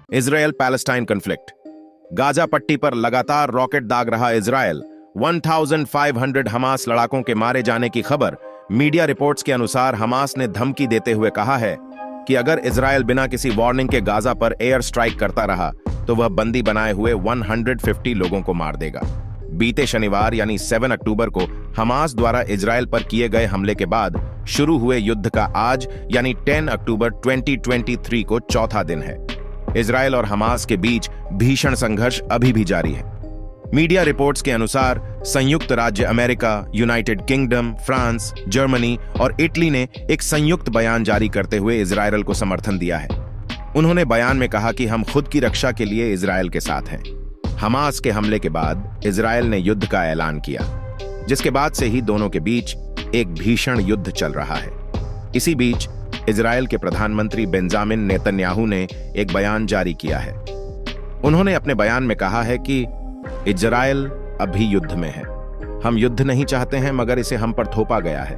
Israel Palestine conflict. Gaza पट्टी पर लगातार रॉकेट दाग रहा इजराइल। 1500 हमास लड़ाकों के मारे जाने की खबर। मीडिया रिपोर्ट्स के अनुसार हमास ने धमकी देते हुए कहा है कि अगर इजराइल बिना किसी वार्निंग के गाजा पर एयर स्ट्राइक करता रहा तो वह बंदी बनाए हुए 150 लोगों को मार देगा। बीते शनिवार यानी 7 अक्टूबर को हमास द्वारा इजराइल पर किए गए हमले के बाद शुरू हुए युद्ध का आज यानी 10 अक्टूबर 2023 को चौथा दिन है। इजराइल और हमास के बीच भीषण संघर्ष अभी भी जारी है। मीडिया रिपोर्ट्स के अनुसार संयुक्त राज्य America, United kingdom, France, Germany और इटली ने एक संयुक्त बयान जारी करते हुए इजराइल को समर्थन दिया है। उन्होंने बयान में कहा कि हम खुद की रक्षा के लिए इजराइल के साथ हैं। हमास के हमले के बाद इजराइल ने युद्ध का ऐलान किया, जिसके बाद से ही दोनों के बीच एक भीषण युद्ध चल रहा है। इसी बीच इजराइल के प्रधानमंत्री बेंजामिन नेतन्याहू ने एक बयान जारी किया है। उन्होंने अपने बयान में कहा है कि इजराइल अभी युद्ध में है। हम युद्ध नहीं चाहते हैं, मगर इसे हम पर थोपा गया है।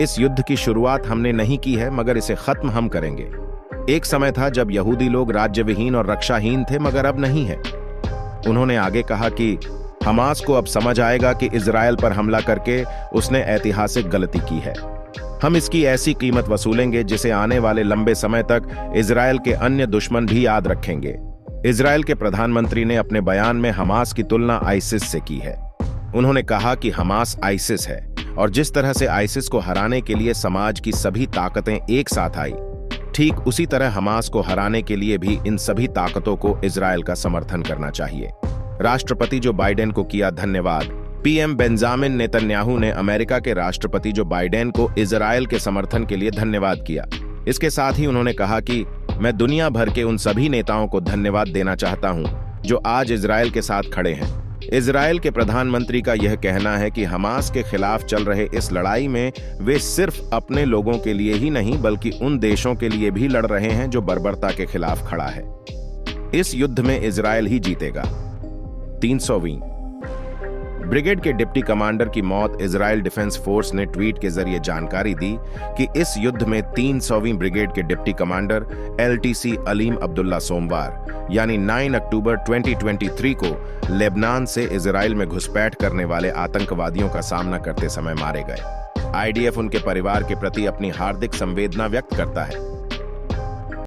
इस युद्ध की शुरुआत हमने नहीं की है, मगर इसे खत्म हम करेंगे। एक समय था जब यहूदी लोग राज्यविहीन और रक्षाहीन थे, मगर अब नहीं है। उन्होंने आगे कहा कि हमास को अब समझ आएगा कि इजराइल पर हमला करके उसने ऐतिहासिक गलती की है। हम इसकी ऐसी कीमत वसूलेंगे जिसे आने वाले लंबे समय तक इजराइल के अन्य दुश्मन भी याद रखेंगे। इजराइल के प्रधानमंत्री ने अपने बयान में हमास की तुलना आइसिस से की है। उन्होंने कहा कि हमास आइसिस है और जिस तरह से आइसिस को हराने के लिए समाज की सभी ताकतें एक साथ आई, ठीक उसी तरह हमास को हराने के लिए भी इन सभी ताकतों को इजराइल का समर्थन करना चाहिए। राष्ट्रपति जो बाइडेन को किया धन्यवाद। पीएम बेंजामिन नेतन्याहू ने अमेरिका के राष्ट्रपति जो बाइडेन को इजराइल के समर्थन के लिए धन्यवाद किया। इसके साथ ही उन्होंने कहा कि मैं दुनिया भर के उन सभी नेताओं को धन्यवाद देना चाहता हूं जो आज इजराइल के साथ खड़े हैं। इजराइल के प्रधानमंत्री का यह कहना है कि हमास के खिलाफ चल रहे इस लड़ाई में वे सिर्फ अपने लोगों के लिए ही नहीं बल्कि उन देशों के लिए भी लड़ रहे हैं जो बर्बरता के खिलाफ खड़ा है। इस युद्ध में इजराइल ही जीतेगा। 300वीं ब्रिगेड के डिप्टी कमांडर की मौत। इजराइल डिफेंस फोर्स ने ट्वीट के जरिए जानकारी दी कि इस युद्ध में 300वीं ब्रिगेड के deputy commander LTC Aleem Abdullah सोमवार यानी 9 अक्टूबर 2023 को लेबनान से इजराइल में घुसपैठ करने वाले आतंकवादियों का सामना करते समय मारे गए। IDF उनके परिवार के प्रति अपनी हार्दिक संवेदना व्यक्त करता है।